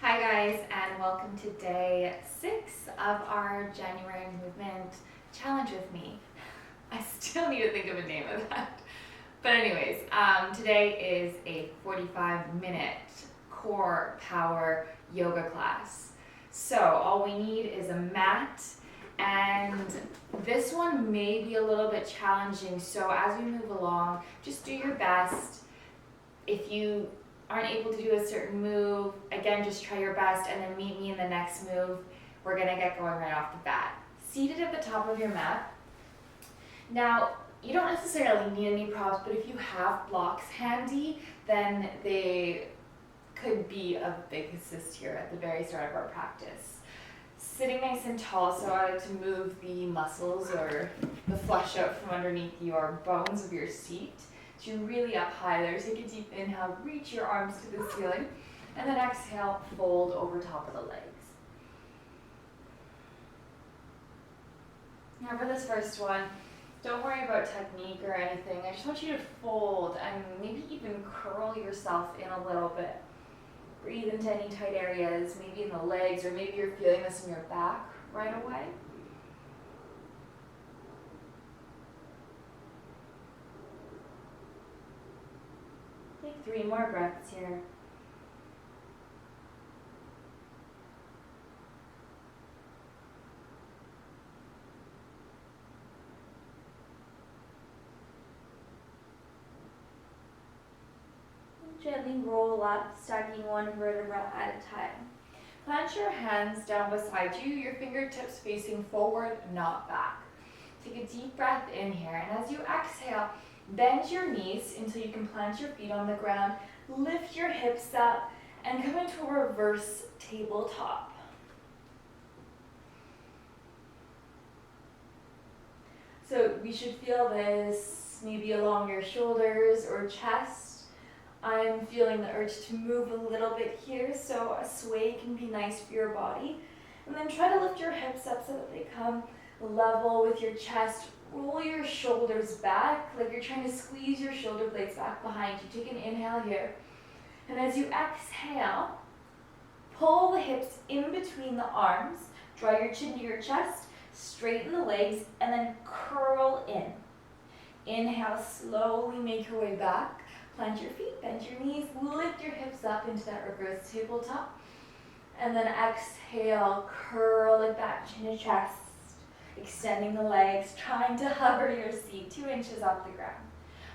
Hi guys, and welcome to day 6 of our January movement challenge with me. I still need to think of a name of that. But anyways, today is a 45-minute core power yoga class. So all we need is a mat, and this one may be a little bit challenging. So as we move along, just do your best. If you aren't able to do a certain move, again, just try your best and then meet me in the next move. We're gonna get going right off the bat. Seated at the top of your mat. Now, you don't necessarily need any props, but if you have blocks handy, then they could be of big assist here at the very start of our practice. Sitting nice and tall, so I like to move the muscles or the flesh out from underneath your bones of your seat. So you're really up high there. Take a deep inhale, reach your arms to the ceiling, and then exhale, fold over top of the legs. Now for this first one, don't worry about technique or anything. I just want you to fold and maybe even curl yourself in a little bit. Breathe into any tight areas, maybe in the legs, or maybe you're feeling this in your back right away. Take 3 more breaths here. Gently roll up, stacking one vertebra at a time. Plant your hands down beside you, your fingertips facing forward, not back. Take a deep breath in here, and as you exhale, bend your knees until you can plant your feet on the ground, lift your hips up, and come into a reverse tabletop. So we should feel this maybe along your shoulders or chest. I'm feeling the urge to move a little bit here, so a sway can be nice for your body. And then try to lift your hips up so that they come level with your chest. Roll your shoulders back, like you're trying to squeeze your shoulder blades back behind you. Take an inhale here. And as you exhale, pull the hips in between the arms, draw your chin to your chest, straighten the legs, and then curl in. Inhale, slowly make your way back. Plant your feet, bend your knees, lift your hips up into that reverse tabletop. And then exhale, curl it back, chin to chest, extending the legs, trying to hover your seat 2 inches off the ground.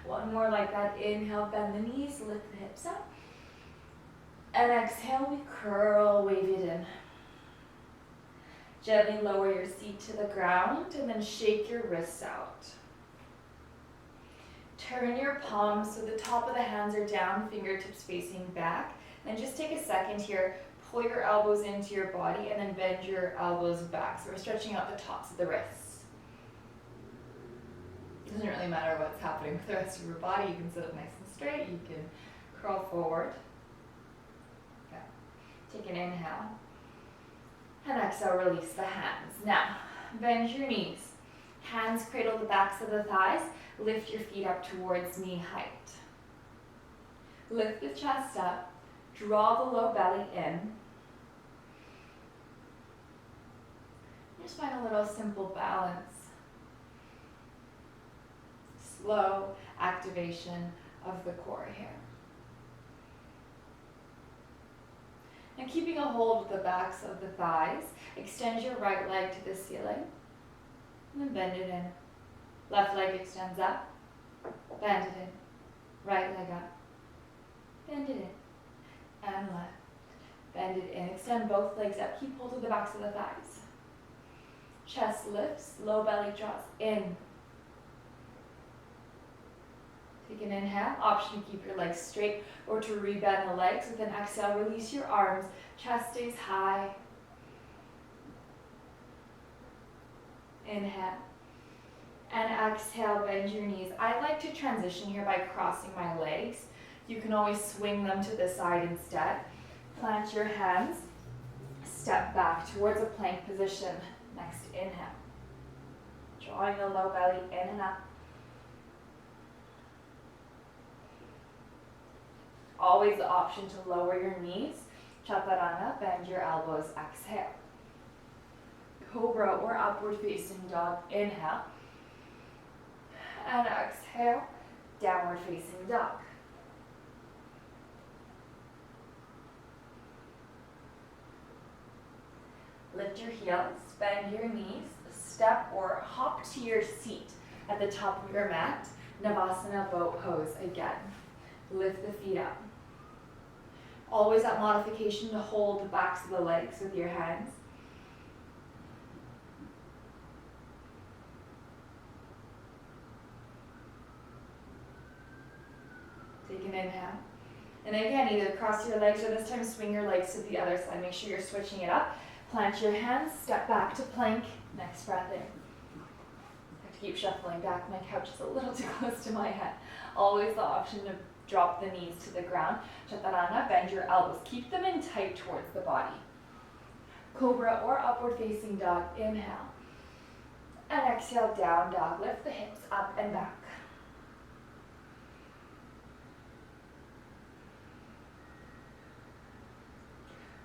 One more like that. Inhale, bend the knees, lift the hips up. And exhale, we curl, wave it in. Gently lower your seat to the ground and then shake your wrists out. Turn your palms so the top of the hands are down, fingertips facing back. Then just take a second here, pull your elbows into your body and then bend your elbows back. So we're stretching out the tops of the wrists. It doesn't really matter what's happening with the rest of your body. You can sit up nice and straight, you can curl forward. Okay. Take an inhale. And exhale, release the hands. Now, bend your knees. Hands cradle the backs of the thighs. Lift your feet up towards knee height. Lift the chest up. Draw the low belly in. Just find a little simple balance. Slow activation of the core here. Now keeping a hold of the backs of the thighs, extend your right leg to the ceiling, and then bend it in. Left leg extends up, bend it in. Right leg up, bend it in. And left, bend it in. Extend both legs up, keep hold of the backs of the thighs. Chest lifts, low belly draws in. Take an inhale, option to keep your legs straight or to rebend the legs. With an exhale, release your arms, chest stays high. Inhale. And exhale, bend your knees. I like to transition here by crossing my legs. You can always swing them to the side instead. Plant your hands, step back towards a plank position. Next inhale. Drawing the low belly in and up. Always the option to lower your knees Chaturanga, bend your elbows, exhale. Cobra or upward facing dog, inhale. And exhale, downward facing dog. Lift your heels, bend your knees, step or hop to your seat at the top of your mat. Navasana boat pose again. Lift the feet up. Always that modification to hold the backs of the legs with your hands. Take an inhale. And again, either cross your legs or this time swing your legs to the other side. Make sure you're switching it up. Plant your hands, step back to plank. Next breath in. I have to keep shuffling back. My couch is a little too close to my head. Always the option to drop the knees to the ground. Chaturanga, bend your elbows. Keep them in tight towards the body. Cobra or upward facing dog, inhale. And exhale, down dog. Lift the hips up and back.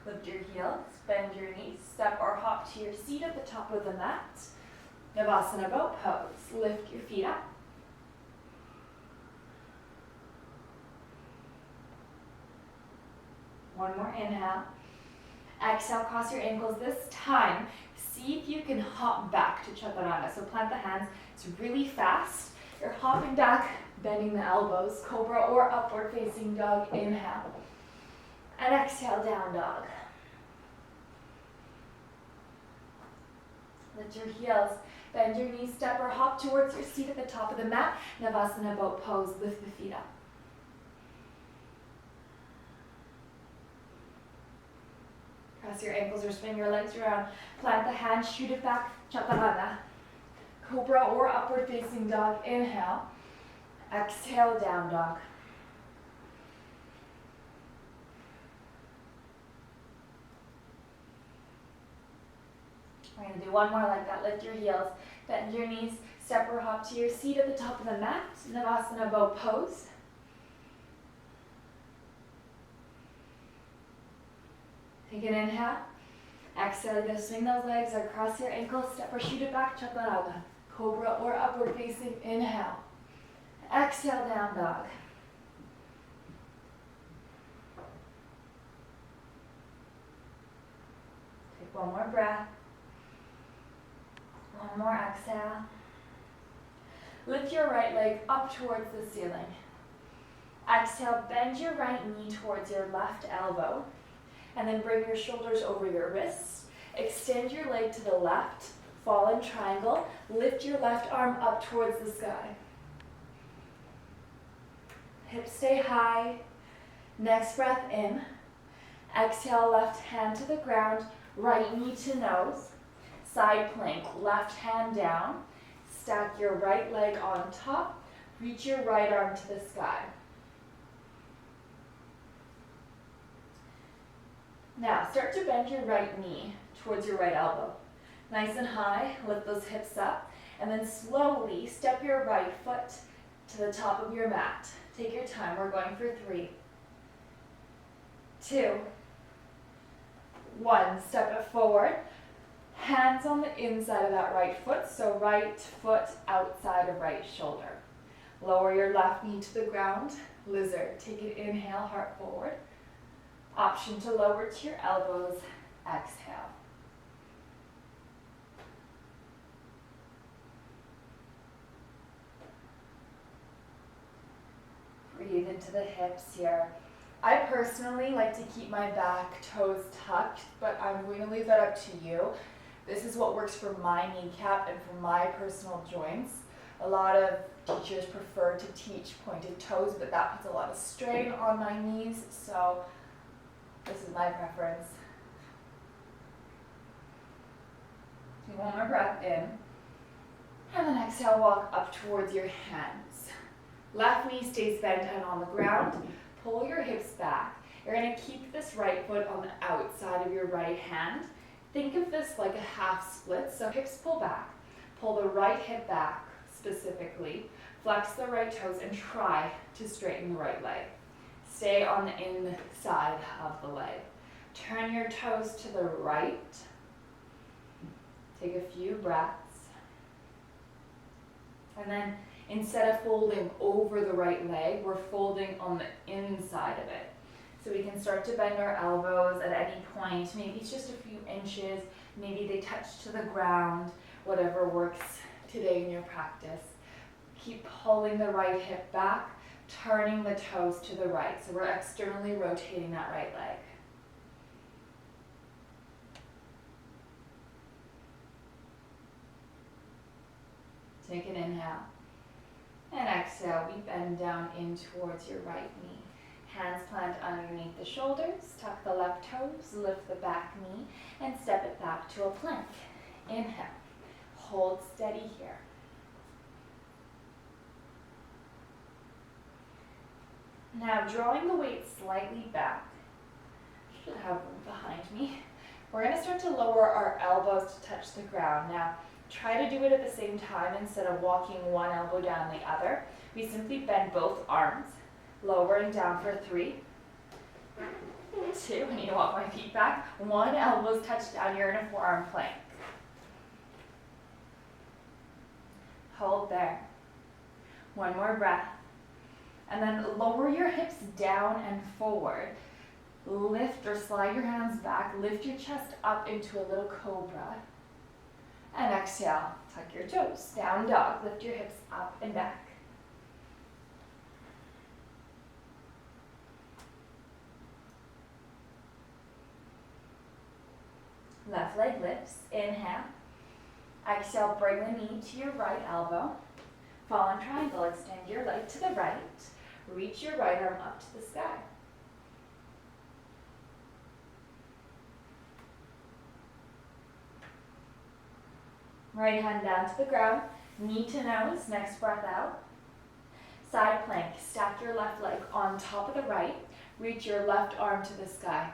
Lift your heels, bend your knees, step or hop to your seat at the top of the mat. Navasana boat pose. Lift your feet up. One more inhale. Exhale, cross your ankles. This time, see if you can hop back to Chaturanga. So plant the hands. It's really fast. You're hopping back, bending the elbows. Cobra or upward facing dog. Inhale. And exhale, down dog. Lift your heels, bend your knees, step or hop towards your seat at the top of the mat. Navasana boat pose, lift the feet up. Cross your ankles or spin your legs around. Plant the hands, shoot it back, Chaturanga. Cobra or upward facing dog, inhale. Exhale, down dog. We're going to do one more like that. Lift your heels, bend your knees, step or hop to your seat at the top of the mat. Navasana boat pose. Take an inhale. Exhale, you're going to swing those legs or cross your ankles, step or shoot it back, Chaturanga. Cobra or upward facing, inhale. Exhale, down dog. Take one more breath. One more exhale. Lift your right leg up towards the ceiling. Exhale, bend your right knee towards your left elbow. And then bring your shoulders over your wrists. Extend your leg to the left. Fall in triangle. Lift your left arm up towards the sky. Hips stay high. Next breath in. Exhale, left hand to the ground. Right knee to nose. Side plank, left hand down. Stack your right leg on top. Reach your right arm to the sky. Now, start to bend your right knee towards your right elbow. Nice and high, lift those hips up, and then slowly step your right foot to the top of your mat. Take your time, we're going for 3, 2, 1. Step it forward. Hands on the inside of that right foot, so right foot outside of right shoulder. Lower your left knee to the ground, lizard. Take an inhale, heart forward. Option to lower to your elbows, exhale. Breathe into the hips here. I personally like to keep my back toes tucked, but I'm going to leave that up to you. This is what works for my kneecap and for my personal joints. A lot of teachers prefer to teach pointed toes, but that puts a lot of strain on my knees, so this is my preference. Take one more breath in. And then exhale, walk up towards your hands. Left knee stays bent and on the ground. Pull your hips back. You're going to keep this right foot on the outside of your right hand. Think of this like a half split. So hips pull back. Pull the right hip back specifically. Flex the right toes and try to straighten the right leg. Stay on the inside of the leg. Turn your toes to the right. Take a few breaths. And then instead of folding over the right leg, we're folding on the inside of it. So we can start to bend our elbows at any point. Maybe it's just a few inches. Maybe they touch to the ground. Whatever works today in your practice. Keep pulling the right hip back, turning the toes to the right. So we're externally rotating that right leg. Take an inhale. And exhale, we bend down in towards your right knee. Hands plant underneath the shoulders, tuck the left toes, lift the back knee, and step it back to a plank. Inhale. Hold steady here. Now drawing the weight slightly back, should have room behind me. We're going to start to lower our elbows to touch the ground. Now try to do it at the same time instead of walking one elbow down the other. We simply bend both arms, lowering down for 3, 2, I need to walk my feet back. 1, elbows touch down, you're in a forearm plank. Hold there. 1 more breath. And then lower your hips down and forward. Lift or slide your hands back. Lift your chest up into a little cobra. And exhale. Tuck your toes. Down dog. Lift your hips up and back. Left leg lifts. Inhale. Exhale. Bring the knee to your right elbow. Fallen triangle. Extend your leg to the right. Reach your right arm up to the sky. Right hand down to the ground, knee to nose, next breath out. Side plank, stack your left leg on top of the right, reach your left arm to the sky.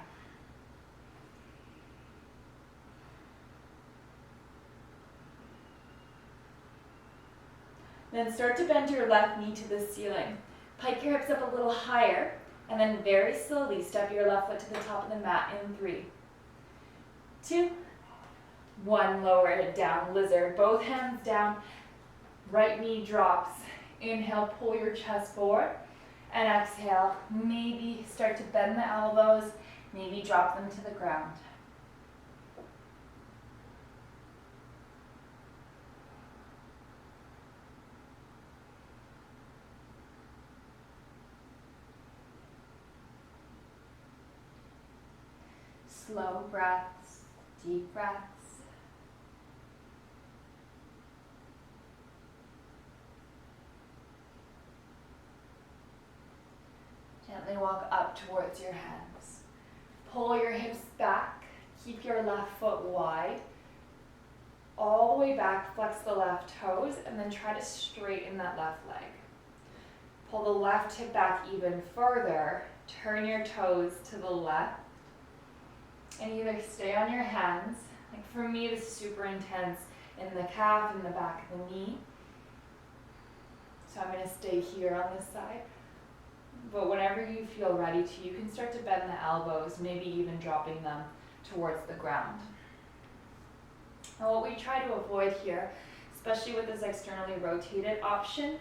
Then start to bend your left knee to the ceiling. Pike your hips up a little higher, and then very slowly step your left foot to the top of the mat in 3, 2, 1, lower it down, lizard. Both hands down, right knee drops. Inhale, pull your chest forward, and exhale, maybe start to bend the elbows, maybe drop them to the ground. Slow breaths, deep breaths. Gently walk up towards your hands. Pull your hips back. Keep your left foot wide. All the way back, flex the left toes, and then try to straighten that left leg. Pull the left hip back even further. Turn your toes to the left. And either stay on your hands. Like for me, this is super intense in the calf and the back of the knee. So I'm going to stay here on this side. But whenever you feel ready to, you can start to bend the elbows, maybe even dropping them towards the ground. And what we try to avoid here, especially with this externally rotated option,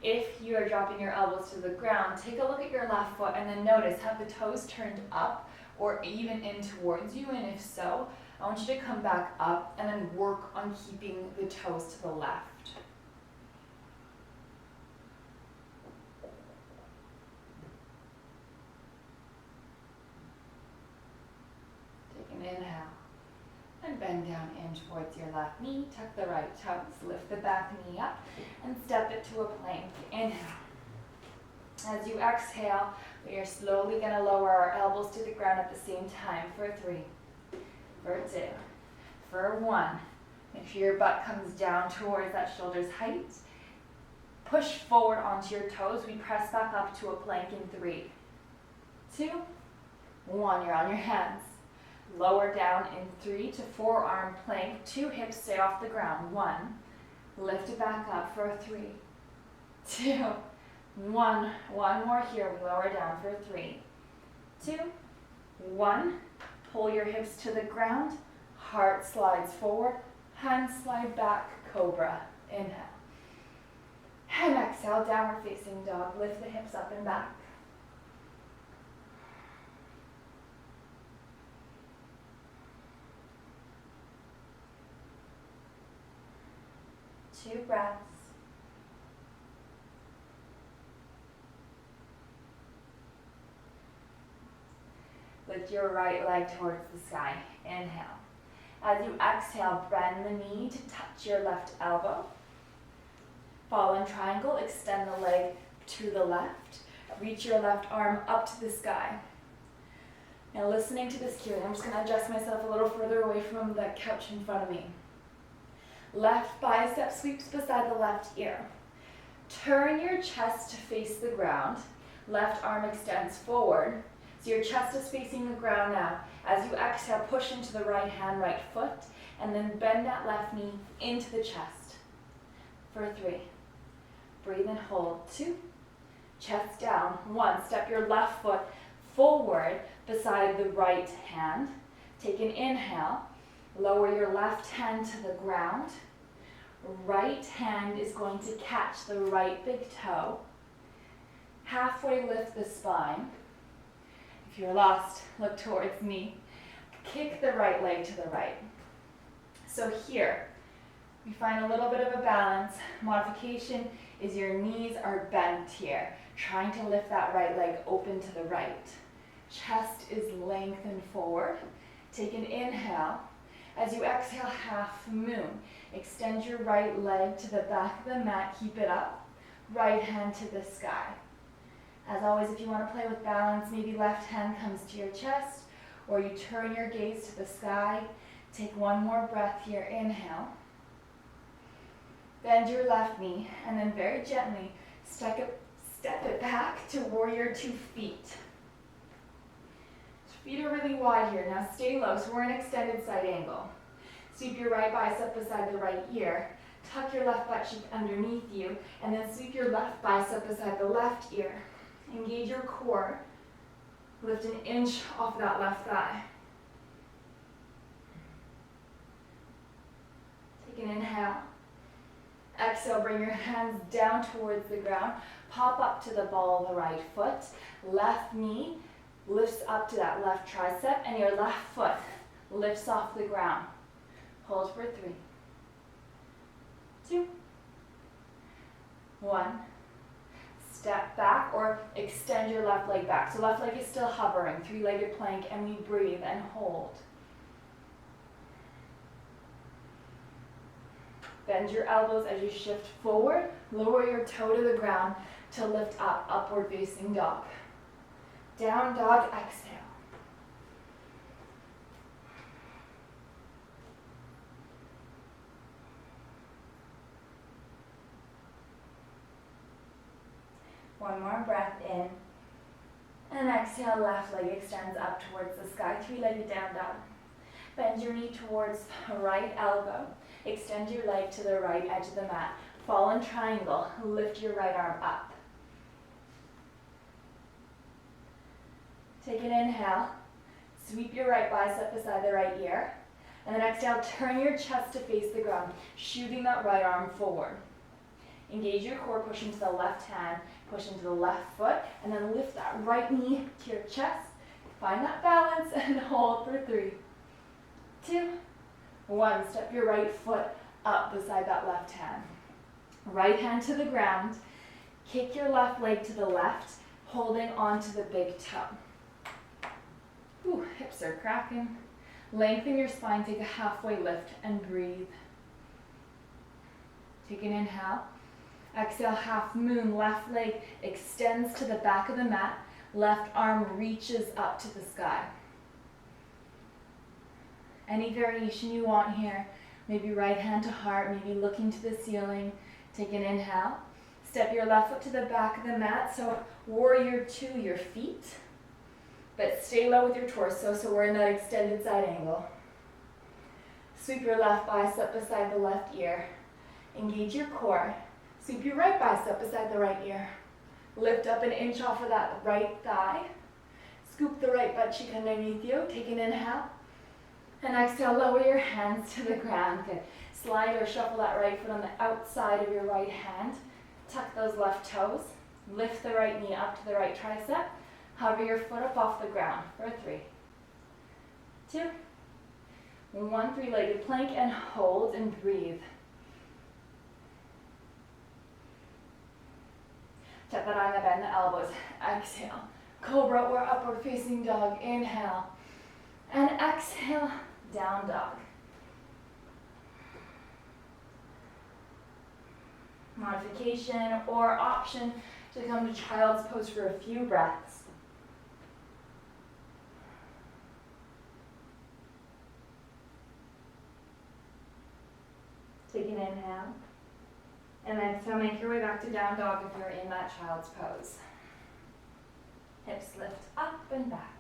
if you are dropping your elbows to the ground, take a look at your left foot and then notice, have the toes turned up or even in towards you, and if so, I want you to come back up and then work on keeping the toes to the left. Take an inhale and bend down in towards your left knee, tuck the right toes, lift the back knee up and step it to a plank. Inhale. As you exhale, we are slowly going to lower our elbows to the ground at the same time for 3, for 2, for 1. Make sure your butt comes down towards that shoulder's height. Push forward onto your toes. We press back up to a plank in 3, 2, 1. You're on your hands. Lower down in 3 to forearm plank. 2 hips stay off the ground. 1. Lift it back up for 3, 2, 1. One more here. We lower down for 3, 2, 1. Pull your hips to the ground. Heart slides forward. Hands slide back. Cobra. Inhale. And exhale, downward facing dog. Lift the hips up and back. Two breaths. Lift your right leg towards the sky. Inhale. As you exhale, bend the knee to touch your left elbow. Fall in triangle, extend the leg to the left. Reach your left arm up to the sky. Now listening to this cue, I'm just going to adjust myself a little further away from the couch in front of me. Left bicep sweeps beside the left ear. Turn your chest to face the ground. Left arm extends forward. So your chest is facing the ground now. As you exhale, push into the right hand, right foot, and then bend that left knee into the chest. For 3. Breathe and hold. 2. Chest down. 1. Step your left foot forward beside the right hand. Take an inhale. Lower your left hand to the ground. Right hand is going to catch the right big toe. Halfway lift the spine. If you're lost, look towards me. Kick the right leg to the right. So here, we find a little bit of a balance. Modification is your knees are bent here, trying to lift that right leg open to the right. Chest is lengthened forward. Take an inhale. As you exhale, half moon. Extend your right leg to the back of the mat. Keep it up. Right hand to the sky. As always, if you want to play with balance, maybe left hand comes to your chest, or you turn your gaze to the sky. Take one more breath here. Inhale. Bend your left knee, and then very gently step it back to warrior 2 feet. Feet are really wide here. Now stay low, so we're in extended side angle. Sweep your right bicep beside the right ear. Tuck your left butt cheek underneath you, and then sweep your left bicep beside the left ear. Engage your core. Lift an inch off that left thigh. Take an inhale. Exhale, bring your hands down towards the ground. Pop up to the ball of the right foot. Left knee lifts up to that left tricep, and your left foot lifts off the ground. Hold for 3, 2, 1. Step back or extend your left leg back. So left leg is still hovering, 3-legged plank, and we breathe and hold. Bend your elbows as you shift forward. Lower your toe to the ground to lift up, upward facing dog. Down dog, exhale. One more breath in. And exhale, left leg extends up towards the sky, 3-legged down dog. Bend your knee towards the right elbow. Extend your leg to the right edge of the mat. Fall in triangle. Lift your right arm up. Take an inhale. Sweep your right bicep beside the right ear. And then exhale, turn your chest to face the ground, shooting that right arm forward. Engage your core, push into the left hand, push into the left foot, and then lift that right knee to your chest. Find that balance and hold for 3, 2, 1. Step your right foot up beside that left hand. Right hand to the ground. Kick your left leg to the left, holding onto the big toe. Ooh, hips are cracking. Lengthen your spine, take a halfway lift, and breathe. Take an inhale. Exhale, half moon. Left leg extends to the back of the mat. Left arm reaches up to the sky. Any variation you want here. Maybe right hand to heart, maybe looking to the ceiling. Take an inhale. Step your left foot to the back of the mat. So warrior 2, your feet. But stay low with your torso, so we're in that extended side angle. Sweep your left bicep beside the left ear. Engage your core. Sweep your right bicep beside the right ear. Lift up an inch off of that right thigh. Scoop the right butt cheek underneath you. Take an inhale. And exhale, lower your hands to the ground. Good. Slide or shuffle that right foot on the outside of your right hand. Tuck those left toes. Lift the right knee up to the right tricep. Hover your foot up off the ground for 3, 2, 1. Three-legged plank and hold and breathe. Check that eye, bend the elbows. Exhale. Cobra or upward facing dog. Inhale. And exhale, down dog. Modification or option to come to child's pose for a few breaths. Take an inhale. And exhale, make your way back to down dog if you're in that child's pose. Hips lift up and back.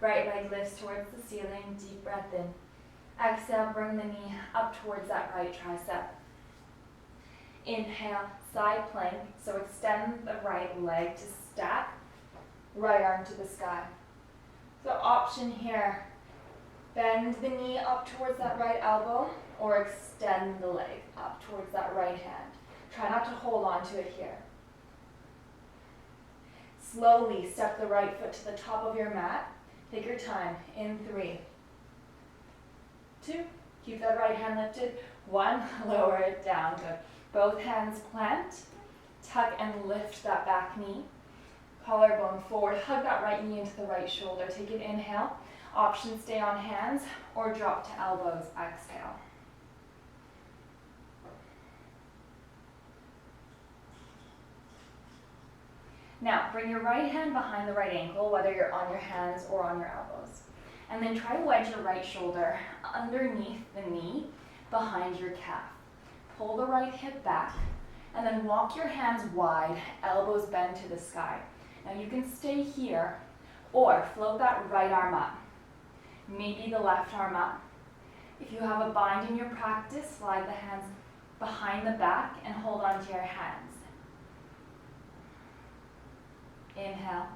Right leg lifts towards the ceiling, deep breath in. Exhale, bring the knee up towards that right tricep. Inhale, side plank, so extend the right leg to stack, right arm to the sky. So option here, bend the knee up towards that right elbow or extend the leg up towards that right hand. Try not to hold on to it here. Slowly step the right foot to the top of your mat. Take your time. In 3, 2, keep that right hand lifted. 1, lower it down. Good. Both hands plant. Tuck and lift that back knee. Collarbone forward. Hug that right knee into the right shoulder. Take an inhale. Option stay on hands or drop to elbows. Exhale. Now, bring your right hand behind the right ankle, whether you're on your hands or on your elbows. And then try to wedge your right shoulder underneath the knee, behind your calf. Pull the right hip back, and then walk your hands wide, elbows bend to the sky. Now you can stay here, or float that right arm up. Maybe the left arm up. If you have a bind in your practice, slide the hands behind the back and hold onto your hands. Inhale,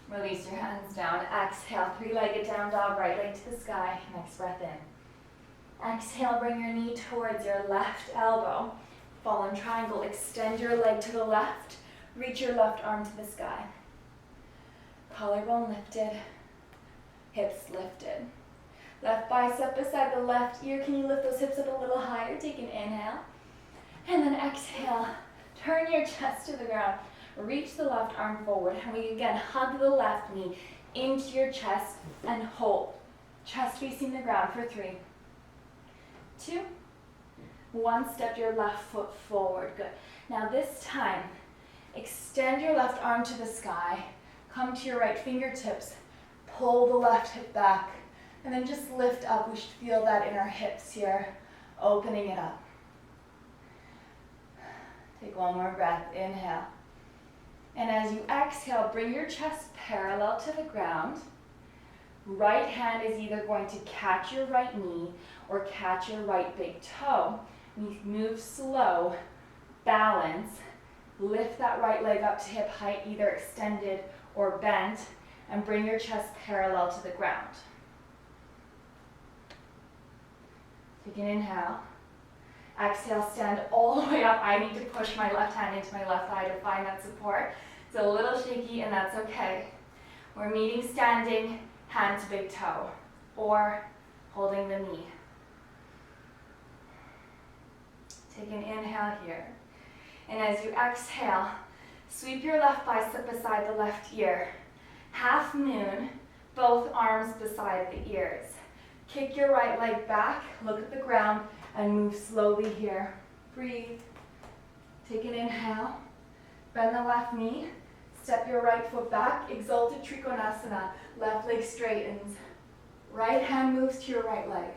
release your hands down. Exhale, three-legged down dog, right leg to the sky. Next breath in. Exhale, bring your knee towards your left elbow. Fallen triangle, extend your leg to the left. Reach your left arm to the sky. Collarbone lifted, hips lifted. Left bicep beside the left ear. Can you lift those hips up a little higher? Take an inhale. And then exhale, turn your chest to the ground. Reach the left arm forward, and we again hug the left knee into your chest and hold. Chest facing the ground for 3, 2, 1. Step your left foot forward. Good. Now this time, extend your left arm to the sky. Come to your right fingertips. Pull the left hip back, and then just lift up. We should feel that in our hips here, opening it up. Take one more breath. Inhale. And as you exhale, bring your chest parallel to the ground. Right hand is either going to catch your right knee or catch your right big toe. You move slow, balance, lift that right leg up to hip height, either extended or bent, and bring your chest parallel to the ground. Take an inhale. Exhale, stand all the way up. I need to push my left hand into my left thigh to find that support. It's a little shaky, and that's okay. We're meeting standing, hand to big toe, or holding the knee. Take an inhale here. And as you exhale, sweep your left bicep beside the left ear. Half moon, both arms beside the ears. Kick your right leg back, look at the ground, and move slowly here. Breathe. Take an inhale. Bend the left knee. Step your right foot back. Exalted Trikonasana. Left leg straightens. Right hand moves to your right leg.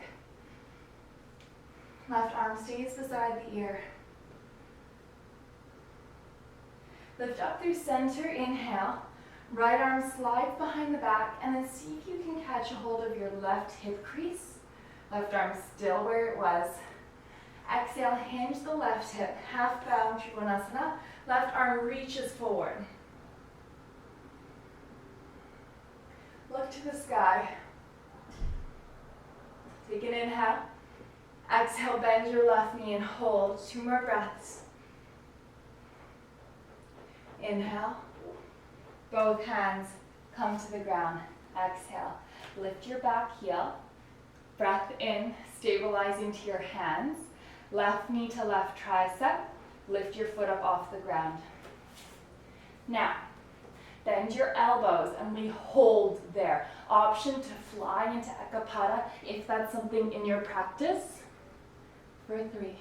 Left arm stays beside the ear. Lift up through center. Inhale. Right arm slides behind the back, and then see if you can catch a hold of your left hip crease. Left arm still where it was. Exhale, hinge the left hip, half bound Trikonasana. Left arm reaches forward. Look to the sky. Take an inhale. Exhale, bend your left knee and hold. 2 more breaths. Inhale. Both hands come to the ground. Exhale. Lift your back heel. Breath in, stabilize into your hands. Left knee to left tricep. Lift your foot up off the ground. Now, bend your elbows and we hold there. Option to fly into Ekapada if that's something in your practice. For 3,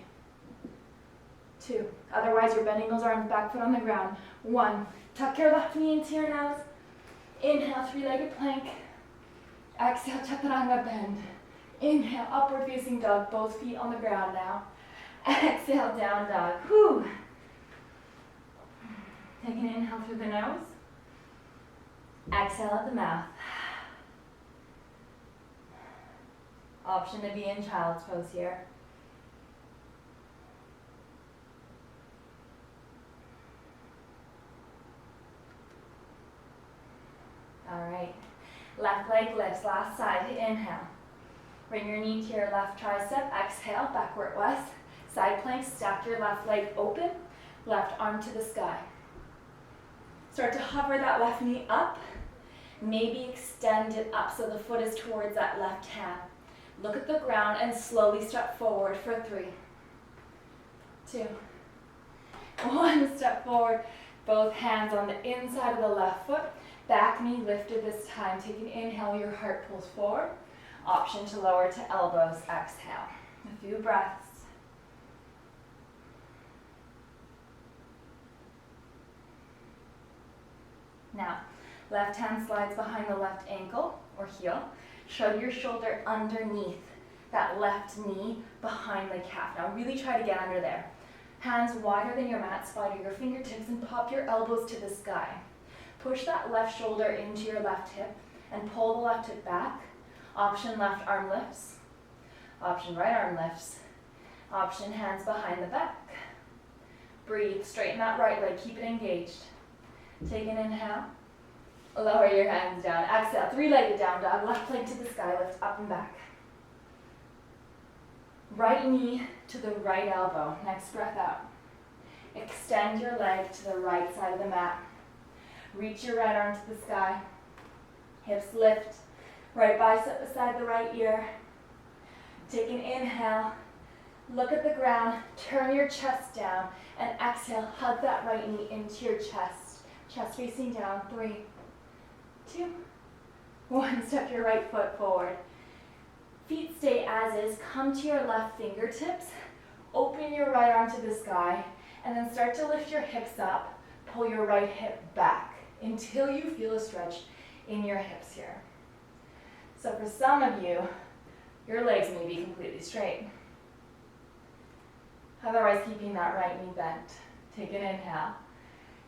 2. Otherwise, you're bending those arms, back foot on the ground. 1. Tuck your left knee into your nose. Inhale, 3-legged plank. Exhale, chaturanga bend. Inhale, upward facing dog, both feet on the ground now. Exhale, down dog. Whew. Take an inhale through the nose. Exhale at the mouth. Option to be in child's pose here. All right. Left leg lifts, last side, inhale. Bring your knee to your left tricep, exhale, backward west. Side plank, stack your left leg open, left arm to the sky. Start to hover that left knee up. Maybe extend it up so the foot is towards that left hand. Look at the ground and slowly step forward for 3, 2, 1. Step forward, both hands on the inside of the left foot. Back knee lifted this time. Take an inhale, your heart pulls forward. Option to lower to elbows, exhale. A few breaths. Now, left hand slides behind the left ankle or heel. Shove your shoulder underneath that left knee behind the calf. Now really try to get under there. Hands wider than your mat, spider your fingertips and pop your elbows to the sky. Push that left shoulder into your left hip and pull the left hip back. Option left arm lifts. Option right arm lifts. Option hands behind the back. Breathe, straighten that right leg, keep it engaged. Take an inhale. Lower your hands down. Exhale, 3-legged down dog. Left leg to the sky, lift up and back. Right knee to the right elbow. Next breath out. Extend your leg to the right side of the mat. Reach your right arm to the sky. Hips lift. Right bicep beside the right ear. Take an inhale. Look at the ground. Turn your chest down. And exhale, hug that right knee into your chest. Chest facing down. 3, 2, 1. Step your right foot forward. Feet stay as is. Come to your left fingertips. Open your right arm to the sky. And then start to lift your hips up. Pull your right hip back until you feel a stretch in your hips here. So for some of you, your legs may be completely straight. Otherwise, keeping that right knee bent. Take an inhale.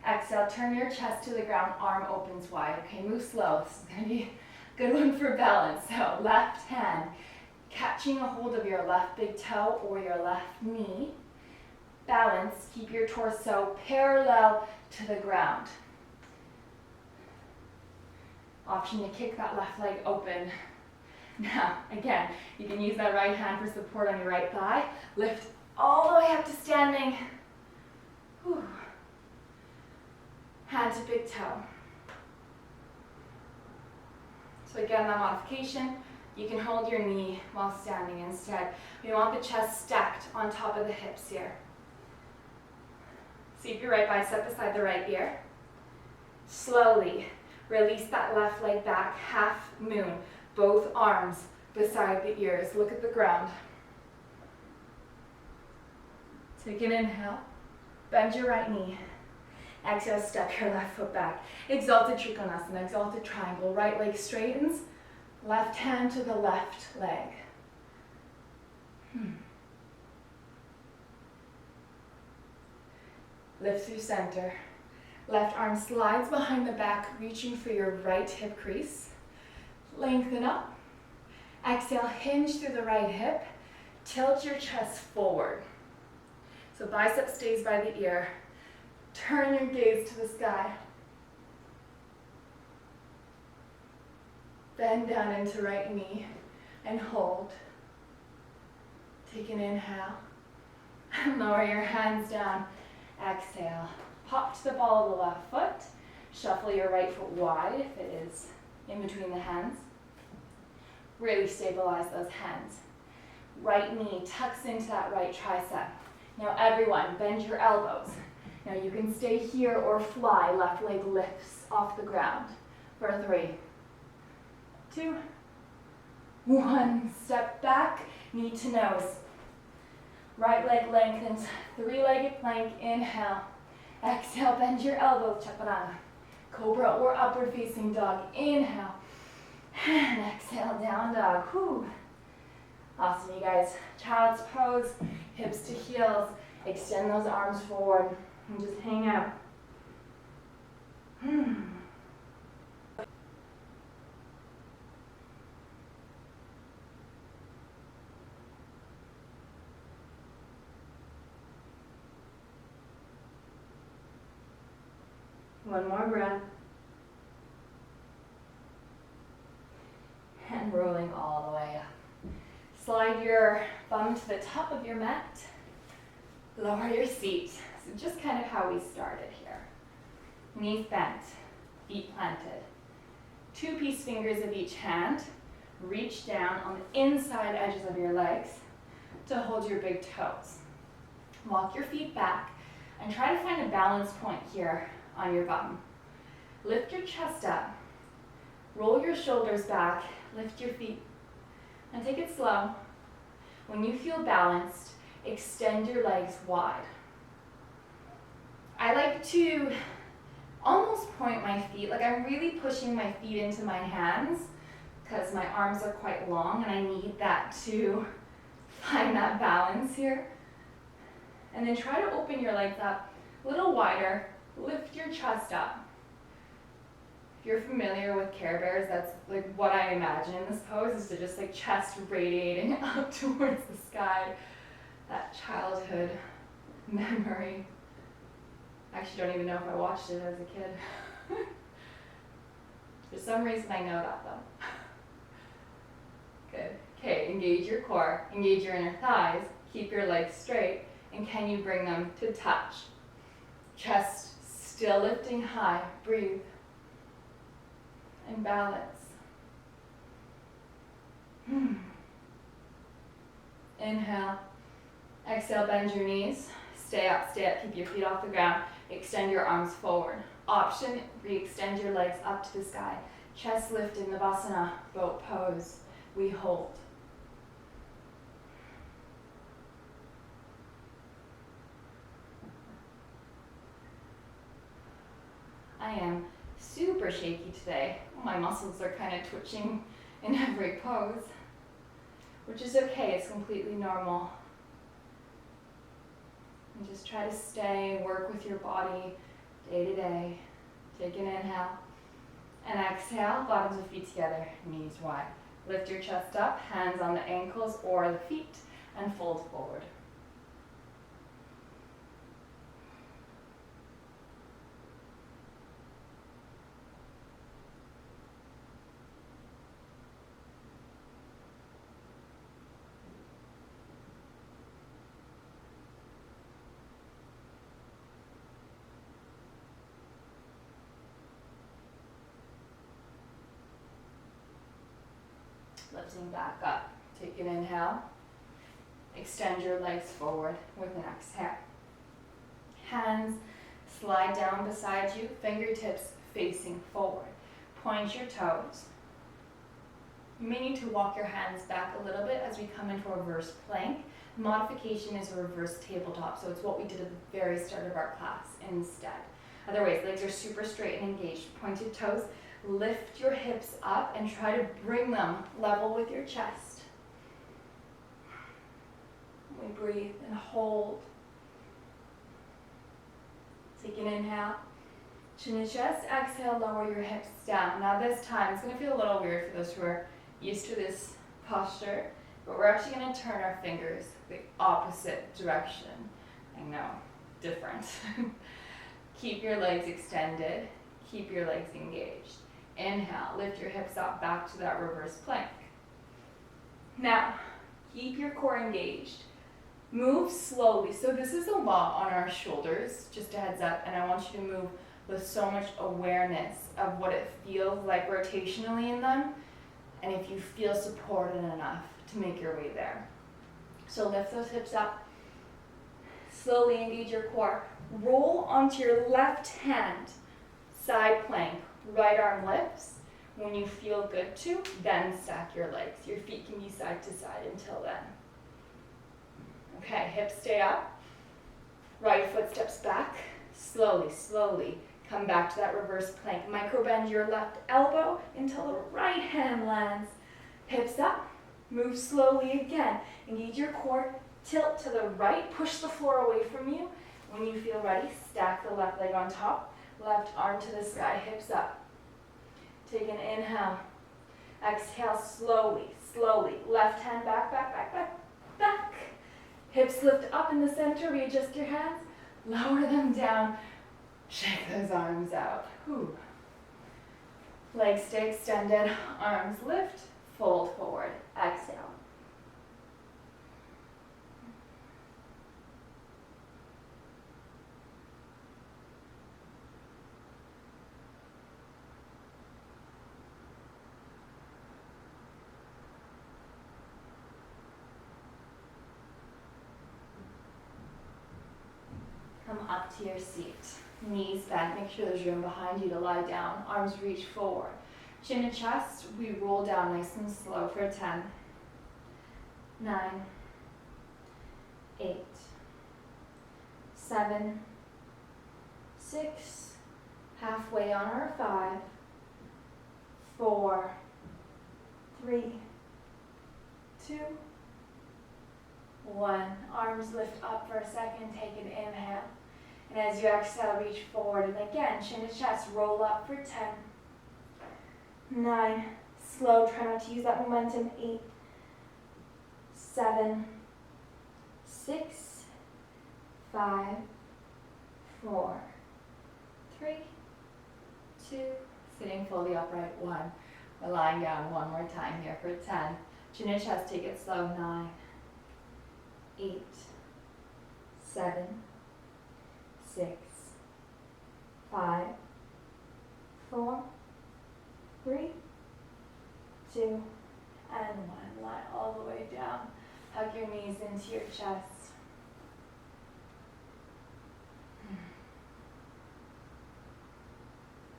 Exhale, turn your chest to the ground, arm opens wide. Okay, move slow. This is going to be a good one for balance. So left hand, catching a hold of your left big toe or your left knee. Balance, keep your torso parallel to the ground. Option to kick that left leg open. Now, again, you can use that right hand for support on your right thigh. Lift all the way up to standing. Whew. Hand to big toe. So again, that modification, you can hold your knee while standing instead. We want the chest stacked on top of the hips here. Sweep your right bicep beside the right ear. Slowly release that left leg back, half moon. Both arms beside the ears. Look at the ground. Take an inhale. Bend your right knee. Exhale, step your left foot back. Exalted Trikonasana, exalted triangle. Right leg straightens. Left hand to the left leg. Lift through center. Left arm slides behind the back, reaching for your right hip crease. Lengthen up. Exhale, hinge through the right hip. Tilt your chest forward. So bicep stays by the ear. Turn your gaze to the sky. Bend down into right knee and hold. Take an inhale. Lower your hands down. Exhale. Pop to the ball of the left foot. Shuffle your right foot wide if it is in between the hands. Really stabilize those hands. Right knee tucks into that right tricep. Now everyone, bend your elbows. Now you can stay here or fly. Left leg lifts off the ground. For 3, 2, 1. Step back, knee to nose. Right leg lengthens, 3-legged plank, inhale. Exhale, bend your elbows, chaturanga. Cobra or upward facing dog, inhale. And exhale, down dog. Whew. Awesome, you guys. Child's pose, hips to heels. Extend those arms forward and just hang out. One more breath. And rolling all the way up. Slide your bum to the top of your mat. Lower your seat. So just kind of how we started here. Knees bent, feet planted. 2 peace fingers of each hand. Reach down on the inside edges of your legs to hold your big toes. Walk your feet back and try to find a balance point here on your bum. Lift your chest up. Roll your shoulders back. Lift your feet. And take it slow. When you feel balanced, extend your legs wide. I like to almost point my feet, like I'm really pushing my feet into my hands because my arms are quite long and I need that to find that balance here. And then try to open your legs up a little wider. Lift your chest up. If you're familiar with Care Bears, that's like what I imagine in this pose, is to just like chest radiating up towards the sky. That childhood memory. I actually don't even know if I watched it as a kid. For some reason I know that though. Good. Okay, engage your core, engage your inner thighs, keep your legs straight, and can you bring them to touch? Chest still lifting high, breathe. And balance. Inhale. Exhale, bend your knees. Stay up, keep your feet off the ground. Extend your arms forward. Option, re-extend your legs up to the sky. Chest lift in Navasana, boat pose. We hold. I am super shaky today. My muscles are kind of twitching in every pose, which is okay, it's completely normal. And just try to stay, work with your body day to day. Take an inhale and exhale, bottoms of feet together, knees wide. Lift your chest up, hands on the ankles or the feet, and fold forward. Lifting back up. Take an inhale. Extend your legs forward with an exhale. Hands slide down beside you, fingertips facing forward. Point your toes. You may need to walk your hands back a little bit as we come into a reverse plank. Modification is a reverse tabletop, so it's what we did at the very start of our class instead. Otherwise, legs are super straight and engaged. Pointed toes. Lift your hips up and try to bring them level with your chest. We breathe and hold. Take an inhale. Chin to chest. Exhale, lower your hips down. Now this time, it's going to feel a little weird for those who are used to this posture, but we're actually going to turn our fingers the opposite direction. I know, different. Keep your legs extended. Keep your legs engaged. Inhale, lift your hips up back to that reverse plank. Now, keep your core engaged. Move slowly. So this is a lot on our shoulders, just a heads up, and I want you to move with so much awareness of what it feels like rotationally in them, and if you feel supported enough to make your way there. So lift those hips up. Slowly engage your core. Roll onto your left hand, side plank, right arm lifts. When you feel good to, then stack your legs. Your feet can be side to side until then. Okay, hips stay up. Right foot steps back. Slowly, slowly come back to that reverse plank. Micro bend your left elbow until the right hand lands. Hips up. Move slowly again. Engage your core. Tilt to the right. Push the floor away from you. When you feel ready, stack the left leg on top. Left arm to the sky. Hips up. Take an inhale. Exhale slowly, slowly. Left hand back, back, back, back, back. Hips lift up in the center. Readjust your hands. Lower them down. Shake those arms out. Whew. Legs stay extended. Arms lift. Fold forward. Exhale. Come up to your seat. Knees bent. Make sure there's room behind you to lie down. Arms reach forward. Chin to chest. We roll down nice and slow for 10, 9, 8, 7, 6, halfway on our 5, 4, 3, 2, 1. Arms lift up for a second. Take an inhale. And as you exhale, reach forward. And again, chin to chest. Roll up for 10, 9. Slow. Try not to use that momentum. 8, 7, 6, 5, 4, 3, 2. Sitting fully upright. 1. We're lying down one more time here for 10. Chin to chest. Take it slow. 9, 8, 7, 6, 5, 4, 3, 2, and 1. Lie all the way down. Hug your knees into your chest.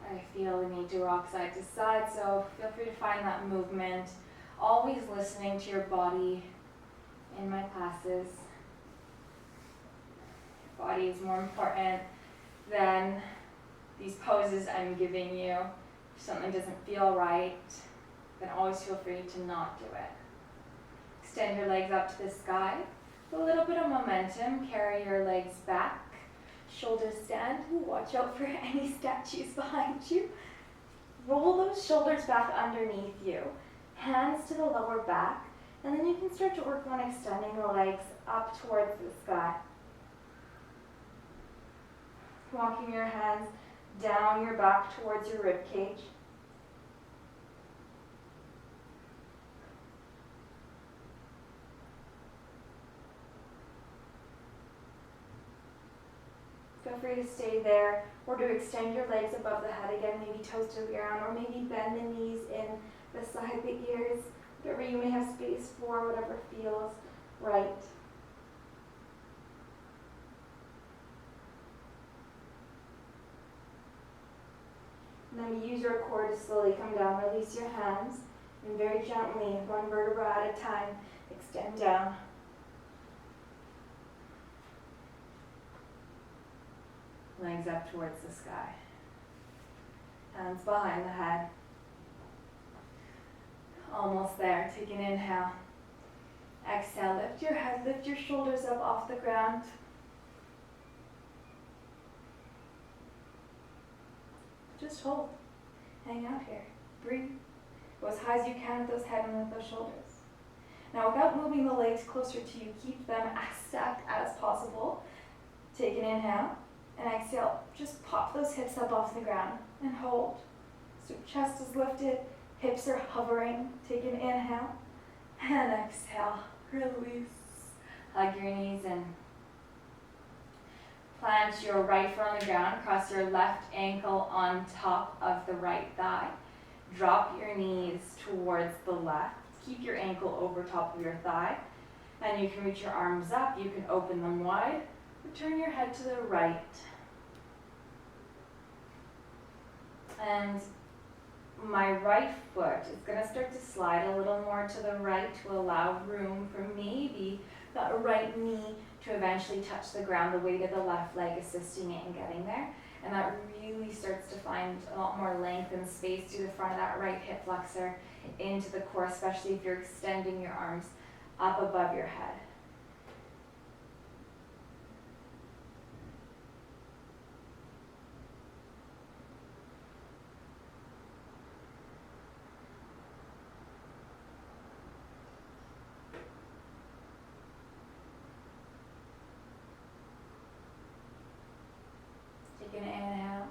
I feel the need to rock side to side, so feel free to find that movement. Always listening to your body in my classes. Your body is more important than these poses I'm giving you. If something doesn't feel right, then always feel free to not do it. Extend your legs up to the sky. With a little bit of momentum, carry your legs back. Shoulders stand. Ooh, watch out for any statues behind you. Roll those shoulders back underneath you. Hands to the lower back. And then you can start to work on extending the legs up towards the sky. Walking your hands down your back towards your rib cage. Feel free to stay there, or to extend your legs above the head again, maybe toes to the ground, or maybe bend the knees in beside the ears. Whatever you may have space for, whatever feels right. And then use your core to slowly come down. Release your hands, and very gently, one vertebra at a time, extend down. Legs up towards the sky. Hands behind the head. Almost there. Take an inhale. Exhale. Lift your head. Lift your shoulders up off the ground. Just hold. Hang out here. Breathe. Go as high as you can with those head and with those shoulders. Now, without moving the legs closer to you, keep them as stacked as possible. Take an inhale. And exhale. Just pop those hips up off the ground and hold. So chest is lifted, hips are hovering. Take an inhale and exhale. Release. Hug your knees in. Plant your right foot on the ground, cross your left ankle on top of the right thigh. Drop your knees towards the left. Keep your ankle over top of your thigh. And you can reach your arms up. You can open them wide. Turn your head to the right. And my right foot is going to start to slide a little more to the right to allow room for maybe that right knee to eventually touch the ground, the weight of the left leg assisting it in getting there. And that really starts to find a lot more length and space through the front of that right hip flexor into the core, especially if you're extending your arms up above your head. Take an inhale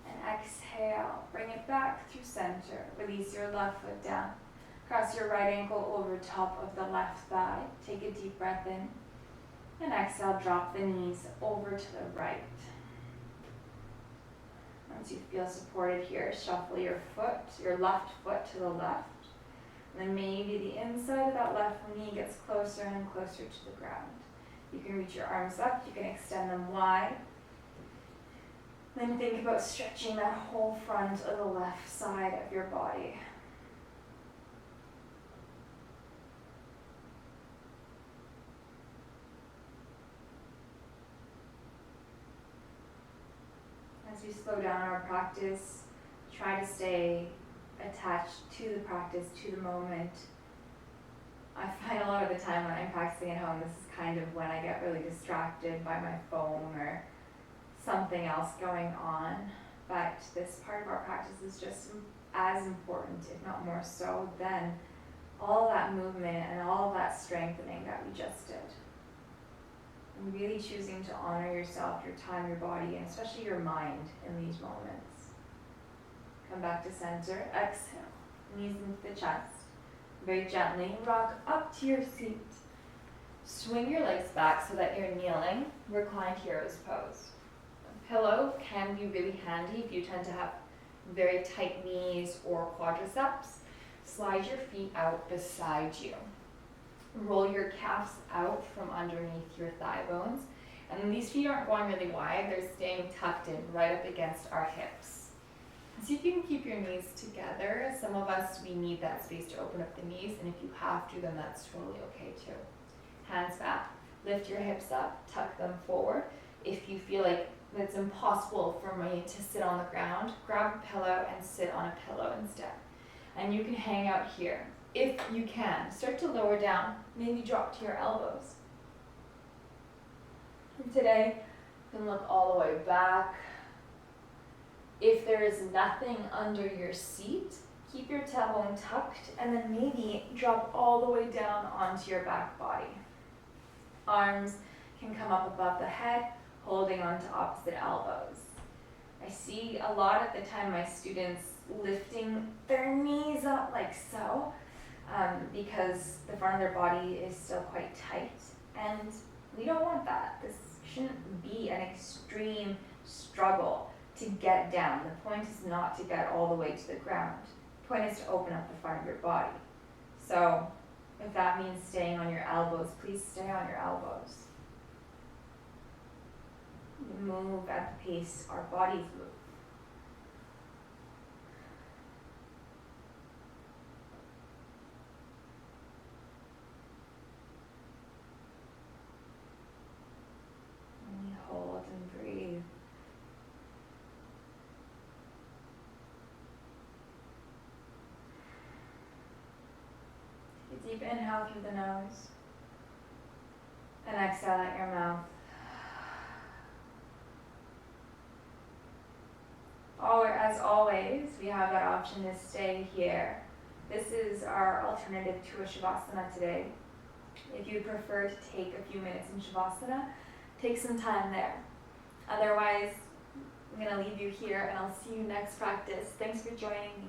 and exhale. Bring it back through center. Release your left foot down. Cross your right ankle over top of the left thigh. Take a deep breath in. And exhale, drop the knees over to the right. Once you feel supported here, shuffle your left foot to the left. And then maybe the inside of that left knee gets closer and closer to the ground. You can reach your arms up, you can extend them wide. Then think about stretching that whole front of the left side of your body. As we slow down our practice, try to stay attached to the practice, to the moment. I find a lot of the time when I'm practicing at home, this is kind of when I get really distracted by my phone or something else going on. But this part of our practice is just as important, if not more so, than all that movement and all that strengthening that we just did. And really choosing to honor yourself, your time, your body, and especially your mind in these moments. Come back to center, exhale, knees into the chest. Very gently rock up to your seat. Swing your legs back so that you're kneeling, reclined hero's pose. A pillow can be really handy if you tend to have very tight knees or quadriceps. Slide your feet out beside you. Roll your calves out from underneath your thigh bones. And these feet aren't going really wide, they're staying tucked in right up against our hips. See if you can keep your knees together. Some of us, we need that space to open up the knees, and if you have to, then that's totally okay too. Hands back, lift your hips up, tuck them forward. If you feel like it's impossible for me to sit on the ground, grab a pillow and sit on a pillow instead. And you can hang out here. If you can, start to lower down, maybe drop to your elbows. And today, you can look all the way back. If there is nothing under your seat, keep your tailbone tucked and then maybe drop all the way down onto your back body. Arms can come up above the head, holding onto opposite elbows. I see a lot of the time my students lifting their knees up like so, because the front of their body is still quite tight, and we don't want that. This shouldn't be an extreme struggle to get down. The point is not to get all the way to the ground. The point is to open up the front of your body. So if that means staying on your elbows, please stay on your elbows. Move at the pace our bodies move. And we hold and breathe. Take a deep inhale through the nose and exhale out your mouth. As always, we have that option to stay here. This is our alternative to a Shavasana today. If you prefer to take a few minutes in Shavasana, take some time there. Otherwise, I'm gonna leave you here and I'll see you next practice. Thanks for joining me.